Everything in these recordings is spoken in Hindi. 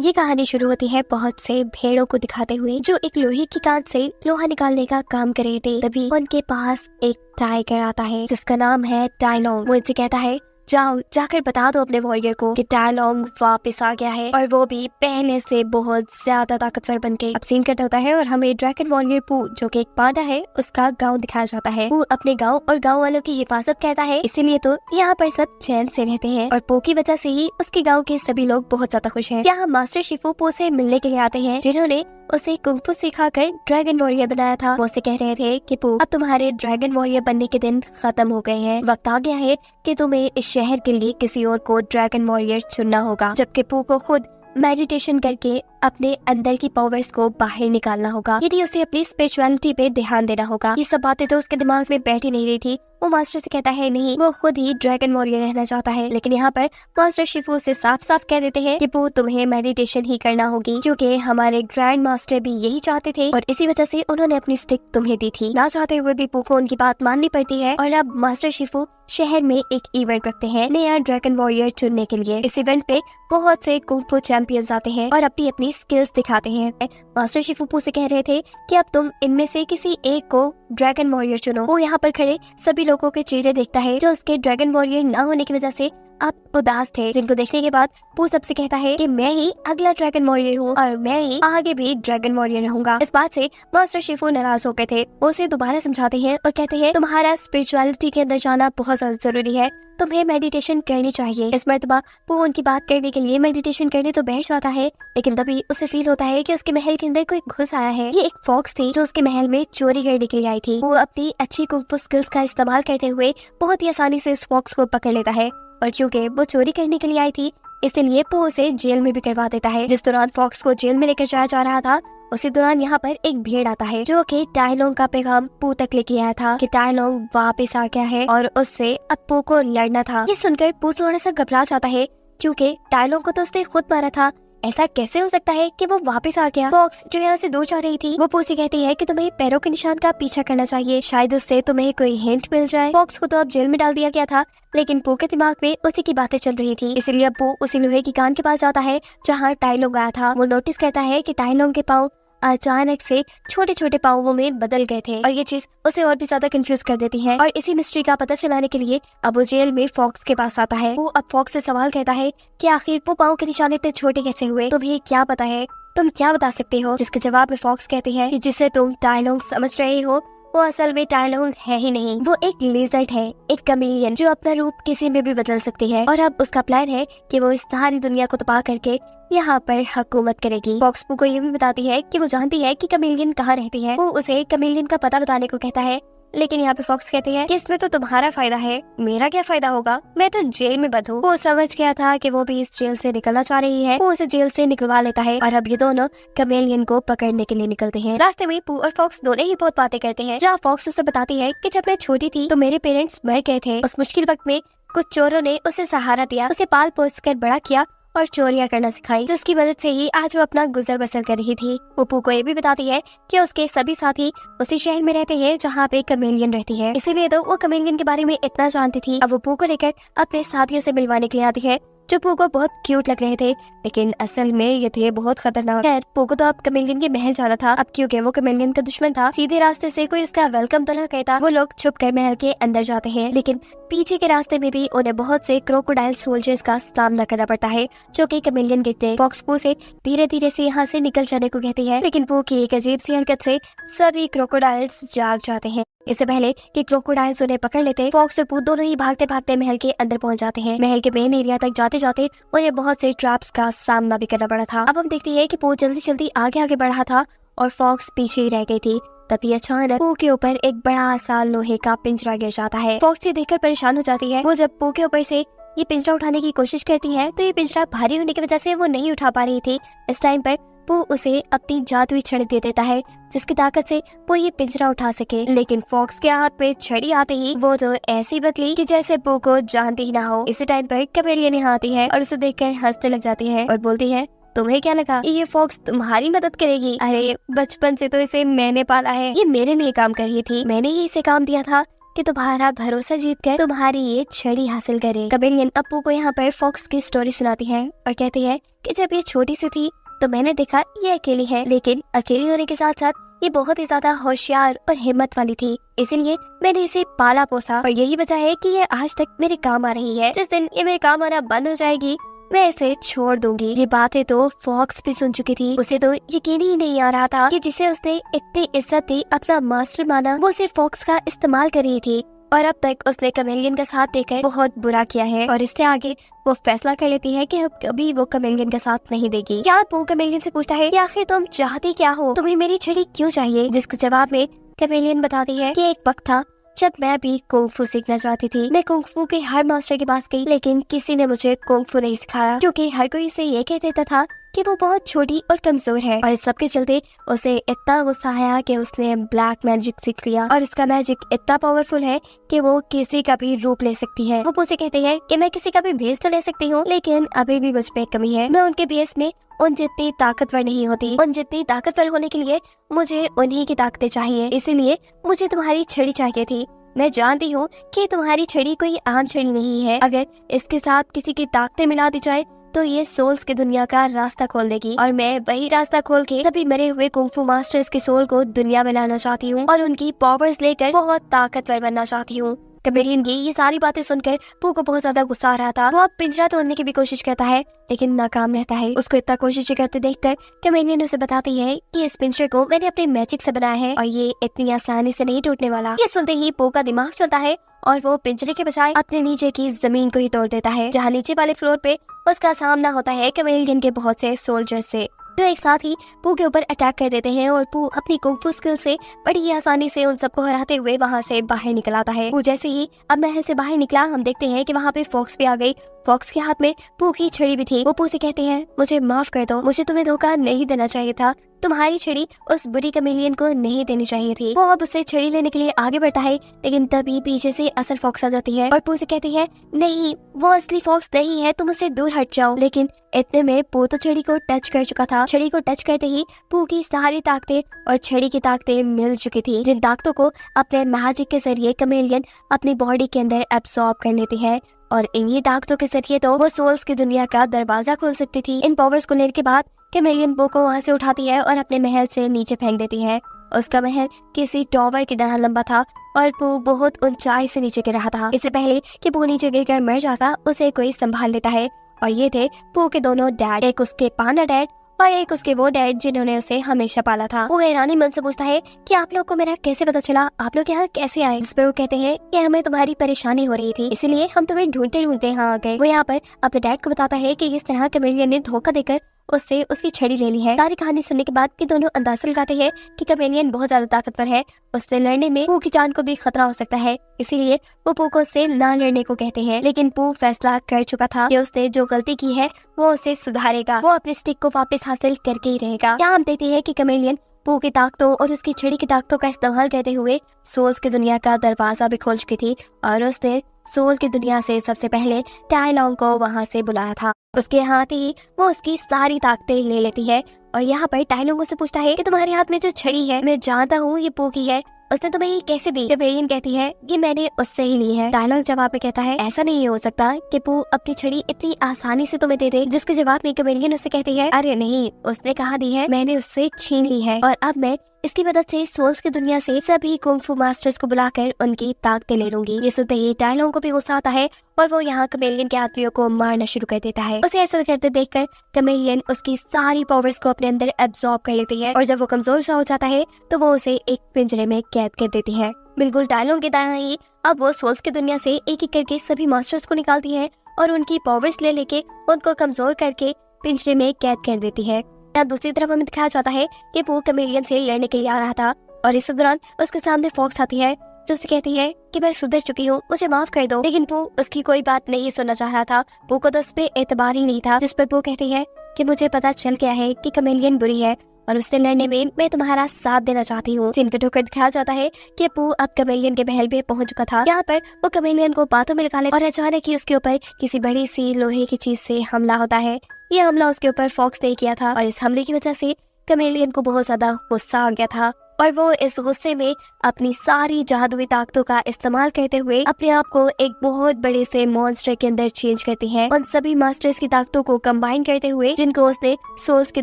ये कहानी शुरू होती है बहुत से भेड़ों को दिखाते हुए जो एक लोहे की कांच से लोहा निकालने का काम कर रहे थे। तभी उनके पास एक टाइगर आता है जिसका नाम है टाइलोंग। वो इनसे कहता है, जाओ जाकर बता दो अपने वॉरियर को कि टाइलोंग वापस आ गया है और वो भी पहले से बहुत ज्यादा ताकतवर बनके। अब सीन कट होता है और हमें ड्रैगन वॉरियर पू जो कि एक पांडा है उसका गांव दिखाया जाता है। पू अपने गांव और गांव वालों की हिफाजत करता है, इसीलिए तो यहाँ पर सब चैन से रहते हैं और पू की वजह से ही उसके गाँव के सभी लोग बहुत ज्यादा खुश हैं। यहाँ मास्टर शिफू पू से मिलने के लिए आते हैं जिन्होंने उसे कुंफू सिखाकर ड्रैगन वॉरियर बनाया था। वो उसे कह रहे थे कि पू अब तुम्हारे ड्रैगन वॉरियर बनने के दिन खत्म हो गए हैं, वक्त आ गया है कि तुम्हें इस शहर के लिए किसी और को ड्रैगन वॉरियर चुनना होगा। जबकि पू को खुद मेडिटेशन करके अपने अंदर की पावर्स को बाहर निकालना होगा, यदि उसे अपनी स्पिरिचुअलिटी पे ध्यान देना होगा। ये सब बातें तो उसके दिमाग में बैठ ही नहीं रही थी। वो मास्टर से कहता है नहीं, वो खुद ही ड्रैगन वॉरियर रहना चाहता है। लेकिन यहाँ पर मास्टर शिफू से साफ साफ कह देते हैं कि पू तुम्हें मेडिटेशन ही करना होगी, क्योंकि हमारे ग्रैंड मास्टर भी यही चाहते थे और इसी वजह से उन्होंने अपनी स्टिक तुम्हें दी थी। ना चाहते हुए भी पू को उनकी बात माननी पड़ती है और अब मास्टर शिफू शहर में एक इवेंट रखते हैं नया ड्रैगन वॉरियर चुनने के लिए। इस इवेंट पे बहुत से कुंफू चैंपियंस आते हैं और अपनी अपनी स्किल्स दिखाते हैं। मास्टर शिफू पू से कह रहे थे कि अब तुम इनमें से किसी एक को ड्रैगन वॉरियर चुनो। वो यहाँ पर खड़े सभी लोगों के चेहरे देखता है जो उसके ड्रैगन वॉरियर न होने की वजह से अब उदास थे, जिनको देखने के बाद पू सबसे कहता है कि मैं ही अगला ड्रैगन वॉरियर हूँ और मैं ही आगे भी ड्रैगन वॉरियर रहूंगा। इस बात से मास्टर शिफू नाराज हो गए थे। वो उसे दोबारा समझाते हैं और कहते हैं तुम्हारा स्पिरिचुअलिटी के अंदर जाना बहुत ज्यादा जरूरी है, तुम्हें मेडिटेशन करनी चाहिए। इस मर्तबा पू उनकी बात करने के लिए मेडिटेशन करने तो बैठ जाता है, लेकिन तभी उसे फील होता है कि उसके महल के अंदर कोई घुस आया है। ये एक फॉक्स थी जो उसके महल में चोरी करने के लिए आई थी। वो अपनी अच्छी कुंफू स्किल्स का इस्तेमाल करते हुए बहुत ही आसानी से इस फॉक्स को पकड़ लेता है और चूंकि वो चोरी करने के लिए आई थी इसलिए पू उसे जेल में भी करवा देता है। जिस दौरान फॉक्स को जेल में लेकर जाया जा रहा था उसी दौरान यहाँ पर एक भेड़ आता है जो कि टाइलोंग का पैगाम पू तक लेके आया था कि टाइलोंग वापस आ गया है और उससे अब पू को लड़ना था। ये सुनकर पू थोड़ा सा घबरा जाता है क्योंकि टाइलोंग को तो उसने खुद मारा था, ऐसा कैसे हो सकता है कि वो वापस आ गया। फॉक्स जो यहाँ से दूर जा रही थी वो पू से कहती है कि तुम्हें पैरों के निशान का पीछा करना चाहिए, शायद उससे तुम्हें कोई हिंट मिल जाए। फॉक्स को तो अब जेल में डाल दिया गया था लेकिन पू के दिमाग में उसी की बातें चल रही थी, इसलिए अब पू उसी लोहे की कान के पास जाता है जहाँ टाइलोंग आया था। वो नोटिस करता है कि टाइलोंग के पाँव अचानक से छोटे छोटे पाँवों में बदल गए थे और ये चीज उसे और भी ज्यादा कंफ्यूज कर देती है। और इसी मिस्ट्री का पता चलाने के लिए अब वो जेल में फॉक्स के पास आता है। वो अब फॉक्स से सवाल कहता है कि आखिर वो पाँव के निशान इतने छोटे कैसे हुए, तुम्हें क्या पता है, तुम क्या बता सकते हो। जिसके जवाब में फॉक्स कहती है कि जिसे तुम टाइलोंग समझ रहे हो वो असल में टाइलोंग है ही नहीं, वो एक लिजर्ड है, एक कमीलियन जो अपना रूप किसी में भी बदल सकती है और अब उसका प्लान है कि वो इस सारी दुनिया को तबाह करके यहाँ पर हुकूमत करेगी। फॉक्स पू को ये भी बताती है कि वो जानती है कि कमीलियन कहाँ रहती है। वो उसे कमीलियन का पता बताने को कहता है, लेकिन यहाँ पे फॉक्स कहते हैं कि इसमें तो तुम्हारा फायदा है, मेरा क्या फायदा होगा, मैं तो जेल में बंद हूँ। वो समझ गया था कि वो भी इस जेल से निकलना चाह रही है। वो उसे जेल से निकलवा लेता है और अब ये दोनों कमेलियन को पकड़ने के लिए निकलते हैं। रास्ते में पू और फॉक्स दोनों ही बहुत बातें करते हैं, जहाँ फॉक्स उसे बताती है कि जब मैं छोटी थी तो मेरे पेरेंट्स मर गए थे, उस मुश्किल वक्त में कुछ चोरों ने उसे सहारा दिया, उसे पाल पोस कर बड़ा किया और चोरियां करना सिखाई, जिसकी मदद से ही आज वो अपना गुजर बसर कर रही थी। वो पू को ये भी बताती है कि उसके सभी साथी उसी शहर में रहते हैं जहाँ पे कमेलियन रहती है, इसीलिए तो वो कमेलियन के बारे में इतना जानती थी। अब वो पू को लेकर अपने साथियों से मिलवाने के लिए आती है जो पू को बहुत क्यूट लग रहे थे, लेकिन असल में ये थे बहुत खतरनाक। खैर पू को तो अब कमेलियन के महल जाना था। अब क्योंकि वो कमेलियन का दुश्मन था, सीधे रास्ते से कोई उसका वेलकम तो न कहता। वो लोग छुप कर महल के अंदर जाते हैं, लेकिन पीछे के रास्ते में भी उन्हें बहुत से क्रोकोडाइल सोल्जर्स का सामना करना पड़ता है जो कि कमेलियन के थे। फॉक्स पू से धीरे धीरे से यहाँ से निकल जाने को कहती है, लेकिन पू की एक अजीब सी हरकत से सभी क्रोकोडाइल्स जाग जाते हैं। इससे पहले कि क्रोकोडाइल्स उन्हें पकड़ लेते, फॉक्स और पू दोनों ही भागते भागते महल के अंदर पहुंच जाते हैं। महल के मेन एरिया तक जाते जाते उन्हें बहुत से ट्रैप्स का सामना भी करना पड़ा था। अब हम देखते हैं कि पू जल्दी जल्दी आगे आगे बढ़ा था और फॉक्स पीछे ही रह गई थी। तभी अचानक पू के ऊपर एक बड़ा सा लोहे का पिंजरा गिर जाता है। फॉक्स ये देखकर परेशान हो जाती है। वो जब पू के ऊपर से ये पिंजरा उठाने की कोशिश करती है तो ये पिंजरा भारी होने की वजह से वो नहीं उठा पा रही थी। इस टाइम पर पू उसे अपनी जादुई छड़ी दे देता है जिसकी ताकत से वो ये पिंजरा उठा सके, लेकिन फॉक्स के हाथ पे छड़ी आते ही वो तो ऐसी बदली कि जैसे पू को जानती ही ना हो। इसी टाइम पर कमेलियन यहाँ आती है और उसे देखकर हंसने लग जाती है और बोलती है, तुम्हें क्या लगा ये फॉक्स तुम्हारी मदद करेगी? अरे बचपन से तो इसे मैंने पाला है, ये मेरे लिए काम कर रही थी, मैंने ही इसे काम दिया था कि तुम्हारा भरोसा जीतकर तुम्हारी ये छड़ी हासिल करे। कमेलियन अप्पू को यहाँ पर फॉक्स की स्टोरी सुनाती है और कहती है कि जब ये छोटी सी थी तो मैंने देखा ये अकेली है, लेकिन अकेली होने के साथ साथ ये बहुत ही ज्यादा होशियार और हिम्मत वाली थी, इसीलिए मैंने इसे पाला पोसा और यही वजह है कि ये आज तक मेरे काम आ रही है। जिस दिन ये मेरे काम आना बंद हो जाएगी मैं इसे छोड़ दूंगी। ये बातें तो फॉक्स भी सुन चुकी थी। उसे तो यकीन ही नहीं आ रहा था कि जिसे उसने इतनी इज्जत दी, अपना मास्टर माना, वो सिर्फ फॉक्स का इस्तेमाल कर रही थी और अब तक उसने कमेलियन का साथ देकर बहुत बुरा किया है और इससे आगे वो फैसला कर लेती है कि अब कभी वो कमेलियन का साथ नहीं देगी। यार पू कमेलियन से पूछता है कि आखिर तुम चाहती क्या हो, तुम्हें मेरी छड़ी क्यों चाहिए? जिसके जवाब में कमेलियन बताती है कि एक वक्त था जब मैं भी कुंग-फू सीखना चाहती थी। मैं कुंग-फू के हर मास्टर के पास गई, लेकिन किसी ने मुझे कुंग-फू नहीं सिखाया, क्योंकि हर कोई इसे ये कह देता था कि वो बहुत छोटी और कमजोर है। और इस सब के चलते उसे इतना गुस्सा आया कि उसने ब्लैक मैजिक सीख लिया और उसका मैजिक इतना पावरफुल है कि वो किसी का भी रूप ले सकती है। वो मुझसे कहती है कि मैं किसी का भी भेस तो ले सकती हूँ, लेकिन अभी भी मुझ पे कमी है। मैं उनके भेस में उन जितनी ताकतवर नहीं होती। उन जितनी ताकतवर होने के लिए मुझे उन्हीं की ताकतें चाहिए, इसीलिए मुझे तुम्हारी छड़ी चाहिए थी। मैं जानती हूँ कि तुम्हारी छड़ी कोई आम छड़ी नहीं है, अगर इसके साथ किसी की ताकतें मिला दी जाए तो ये सोल्स की दुनिया का रास्ता खोल देगी और मैं वही रास्ता खोल के सभी मरे हुए कुंग-फू मास्टर्स के सोल को दुनिया में लाना चाहती हूँ और उनकी पावर्स लेकर बहुत ताकतवर बनना चाहती हूँ। कमेलियन की ये सारी बातें सुनकर पू को बहुत ज्यादा गुस्सा आ रहा था। वो अब पिंजरा तोड़ने की भी कोशिश करता है, लेकिन नाकाम रहता है। उसको इतना कोशिश करते देखकर कमेलियन उसे बताती है कि इस पिंजरे को मैंने अपने मैजिक से बनाया है और ये इतनी आसानी से नहीं टूटने वाला। ये सुनते ही पू का दिमाग चलता है और वो पिंजरे के बजाय अपने नीचे की जमीन को ही तोड़ देता है, जहाँ नीचे वाले फ्लोर पे उसका सामना होता है कमेलियन के बहुत से सोल्जर्स से, जो एक साथ ही पू के ऊपर अटैक कर देते हैं और पू अपनी कुंग-फू स्किल से बड़ी आसानी से उन सबको हराते हुए वहाँ से बाहर निकल आता है। पू जैसे ही अब महल से बाहर निकला, हम देखते हैं कि वहाँ पे फॉक्स भी आ गई। फॉक्स के हाथ में पू की छड़ी भी थी। वो पू से कहते हैं, मुझे माफ कर दो, मुझे तुम्हें धोखा नहीं देना चाहिए था, तुम्हारी छड़ी उस बुरी कमेलियन को नहीं देनी चाहिए थी। वो अब उससे छड़ी लेने के लिए आगे बढ़ता है, लेकिन तभी पीछे से असल फॉक्स आ जाती है और पू से कहती है, नहीं वो असली फॉक्स नहीं है, तुम उससे दूर हट जाओ। लेकिन इतने में पू तो छड़ी को टच कर चुका था। छड़ी को टच करते ही पू की सारी ताकतें और छड़ी की ताकतें मिल चुकी थी, जिन ताकतों को अपने मैजिक के जरिए कमेलियन अपनी बॉडी के अंदर एब्सॉर्ब कर लेती है और इन्हीं ताकतों के जरिए तो वो सोल्स की दुनिया का दरवाजा खोल सकती थी। इन पावर्स को लेने के बाद कमेलियन पू को वहाँ से उठाती है और अपने महल से नीचे फेंक देती है। उसका महल किसी टॉवर की तरह लंबा था और पू बहुत ऊंचाई से नीचे गिर रहा था। इससे पहले कि पू नीचे गिरकर मर जाता, उसे कोई संभाल लेता है और ये थे पू के दोनों डैड, एक उसके पाना डैड और एक उसके वो डैड जिन्होंने उसे हमेशा पाला था। वो हैरानी मन से पूछता है कि आप लोग को मेरा कैसे पता चला, आप लोग यहाँ कैसे आए? जिस पर वो कहते हैं कि हमें तुम्हारी परेशानी हो रही थी, इसलिए हम तुम्हें ढूंढते ढूंढते यहाँ आ गए। वो यहाँ पर अपने डैड को बताता है कि इस तरह कमेलियन ने धोखा देकर उससे उसकी छड़ी ले ली है। सारी कहानी सुनने के बाद कि दोनों अंदाजा लगाते हैं कि कमेलियन बहुत ज्यादा ताकतवर है, उससे लड़ने में पू की जान को भी खतरा हो सकता है, इसीलिए वो पू को उससे ना लड़ने को कहते हैं। लेकिन पू फैसला कर चुका था कि उसने जो गलती की है वो उसे सुधारेगा, वो अपने स्टिक को वापस हासिल करके ही रहेगा। यहाँ हम देखते हैं कि कमेलियन पू की ताकतों और उसकी छड़ी की ताकतों का इस्तेमाल करते हुए सोल्स की दुनिया का दरवाजा भी खोल चुकी थी और उसने सोल की दुनिया से सबसे पहले टाई लॉन्ग को वहाँ से बुलाया था। उसके हाथ ही वो उसकी सारी ताकतें ले लेती है और यहाँ पर टाई लॉन्ग उससे पूछता है कि तुम्हारे हाथ में जो छड़ी है, मैं जानता हूँ ये पू की है, उसने तुम्हें ये कैसे दी? कमेलियन कहती है कि मैंने उससे ही ली है। टाई लॉन्ग जवाब में कहता है, ऐसा नहीं हो सकता कि पू अपनी छड़ी इतनी आसानी से तुम्हें दे दे। जिसके जवाब में कमेलियन उससे कहती है, अरे नहीं, उसने कहा दी है, मैंने उससे छीन ली है और अब मैं इसकी मदद से सोल्स की दुनिया से सभी कुंग-फू मास्टर्स को बुलाकर उनकी ताकतें ले लूंगी। ये सुनते ही टाई लॉन्ग को भी गुस्सा आता है और वो यहाँ कमेलियन के आदमियों को मारना शुरू कर देता है। उसे ऐसा करते देखकर कमेलियन उसकी सारी पावर्स को अपने अंदर एब्सॉर्ब कर लेती है और जब वो कमजोर सा हो जाता है तो वो उसे एक पिंजरे में कैद कर देती है। बिल्कुल टाई लॉन्ग की तरह ही अब वो सोल्स की दुनिया से एक एक करके सभी मास्टर्स को निकालती है और उनकी पावर्स ले लेके उनको कमजोर करके पिंजरे में कैद कर देती है। यहाँ दूसरी तरफ हमें दिखाया जाता है कि पू कमेलियन से लड़ने के लिए आ रहा था और इस दौरान उसके सामने फॉक्स आती है जो उससे कहती है कि मैं सुधर चुकी हूँ, मुझे माफ कर दो। लेकिन पू उसकी कोई बात नहीं सुनना चाह रहा था। पू को तो उस पे एतबार ही नहीं था। जिस पर पू कहती है कि मुझे पता चल गया है कि कमेलियन बुरी है और उससे लड़ने में मैं तुम्हारा साथ देना चाहती हूँ। सीन कट होकर दिखाया जाता है कि पू अब कमेलियन के महल पे पहुंच चुका था। यहाँ पर वो कमेलियन को बातों में लगा ले और अचानक ही उसके ऊपर किसी बड़ी सी लोहे की चीज से हमला होता है। ये हमला उसके ऊपर फॉक्स ने किया था और इस हमले की वजह से कमेलियन को बहुत ज्यादा गुस्सा आ गया था और वो इस गुस्से में अपनी सारी जादुई ताकतों का इस्तेमाल करते हुए अपने आप को एक बहुत बड़े से मॉन्स्टर के अंदर चेंज करती है। उन सभी मास्टर्स की ताकतों को कंबाइन करते हुए जिनको उसने सोल्स की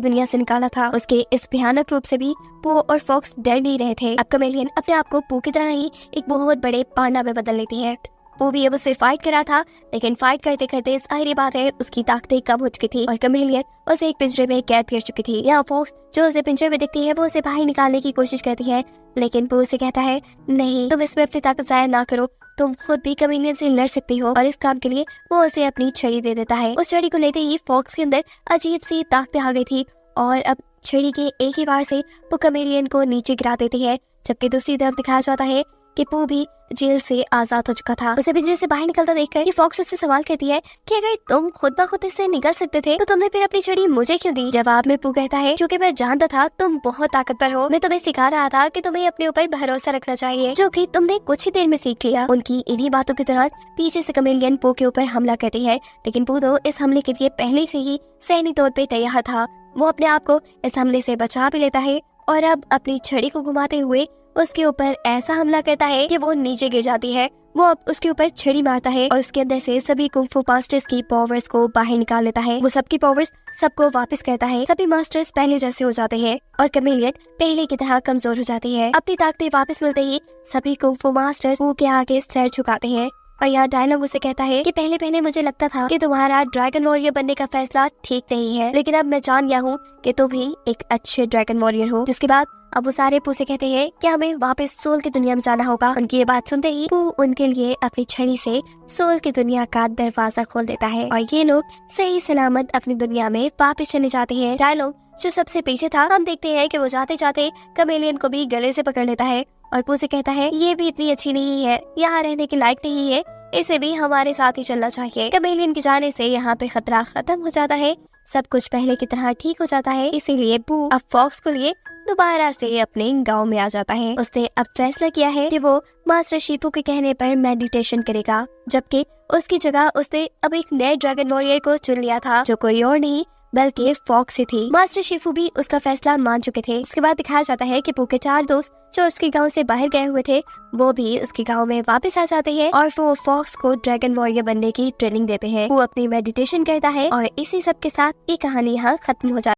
दुनिया से निकाला था, उसके इस भयानक रूप से भी पो और फॉक्स डर नहीं रहे थे। अब कमेलियन अपने आप को पो की तरह ही एक बहुत बड़े पांडा में बदल लेती है। वो भी अब उससे फाइट करा था, लेकिन फाइट करते करते जाहिर बात है उसकी ताकतें कम हो चुकी थी और कमेलियन उसे एक पिंजरे में कैद कर चुकी थी। यहाँ फॉक्स जो उसे पिंजरे में दिखती है वो उसे बाहर निकालने की कोशिश करती है, लेकिन वो उसे कहता है नहीं, तुम इसमें अपनी ताकत जाया ना करो, तुम खुद भी कमेलियन से लड़ सकती हो। और इस काम के लिए वो उसे अपनी छड़ी दे देता है। उस छड़ी को लेते ही फॉक्स के अंदर अजीब सी ताकतें आ गई थी और अब छड़ी के एक ही बार से वो कमेलियन को नीचे गिरा देती है। जबकि दूसरी तरफ दिखाया जाता है कि पो भी जेल से आजाद हो चुका था। उसे पिंजरे से बाहर निकलता देखकर ये फॉक्स उससे सवाल करती है कि अगर तुम खुद ब खुद इससे निकल सकते थे तो तुमने फिर अपनी छड़ी मुझे क्यों दी। जवाब में पो कहता है क्योंकि मैं जानता था तुम बहुत ताकतवर हो, मैं तुम्हें सिखा रहा था कि तुम्हें अपने ऊपर भरोसा रखना चाहिए, जो कि तुमने कुछ ही देर में सीख लिया। उनकी इन्हीं बातों के दौरान पीछे से कमेलियन पो के ऊपर हमला करती है, लेकिन पो तो इस हमले के लिए पहले से ही सैन्य तौर पर तैयार था। वो अपने आप को इस हमले से बचा भी लेता है और अब अपनी छड़ी को घुमाते हुए उसके ऊपर ऐसा हमला करता है कि वो नीचे गिर जाती है। वो अब उसके ऊपर छड़ी मारता है और उसके अंदर से सभी कुंग-फू मास्टर्स की पावर्स को बाहर निकाल लेता है। वो सबकी पावर्स सबको वापस करता है। सभी मास्टर्स पहले जैसे हो जाते हैं और कमेलियन पहले की तरह कमजोर हो जाती है। अपनी ताकतें वापस मिलते ही सभी कुंग-फू मास्टर्स वो के आगे सर झुकाते हैं और यहाँ डायलॉग उसे कहता है कि पहले मुझे लगता था कि तुम्हारा ड्रैगन वॉरियर बनने का फैसला ठीक नहीं है, लेकिन अब मैं जान गया हूँ कि तुम भी एक अच्छे ड्रैगन वॉरियर हो। जिसके बाद अब वो सारे पू से कहते हैं कि हमें वापस सोल की दुनिया में जाना होगा। उनकी ये बात सुनते ही पू उनके लिए अपनी छड़ी से सोल की दुनिया का दरवाजा खोल देता है और ये लोग सही सलामत अपनी दुनिया में वापस चले जाते हैं। डायलॉग जो सबसे पीछे था, हम देखते हैं कि वो जाते जाते कमेलियन को भी गले से पकड़ लेता है और पू से कहता है ये भी इतनी अच्छी नहीं है, यहाँ रहने के लायक नहीं है, इसे भी हमारे साथ ही चलना चाहिए। कमेलियन के जाने से यहाँ पे खतरा खत्म हो जाता है, सब कुछ पहले की तरह ठीक हो जाता है। इसीलिए पू अब फॉक्स को लिए दोबारा से अपने गांव में आ जाता है। उसने अब फैसला किया है कि वो मास्टर शिफू के कहने पर मेडिटेशन करेगा, जबकि उसकी जगह उसने अब एक नए ड्रैगन वॉरियर को चुन लिया था जो कोई और नहीं बल्कि फॉक्स ही थी। मास्टर शिफू भी उसका फैसला मान चुके थे। उसके बाद दिखाया जाता है कि पू के 4 दोस्त जो उसके गांव से बाहर गए हुए थे वो भी उसके गांव में वापस आ जाते हैं और वो फॉक्स को ड्रैगन वॉरियर बनने की ट्रेनिंग देते हैं। वो अपनी मेडिटेशन करता है और इसी सब के साथ ये कहानी यहाँ खत्म हो जाती है।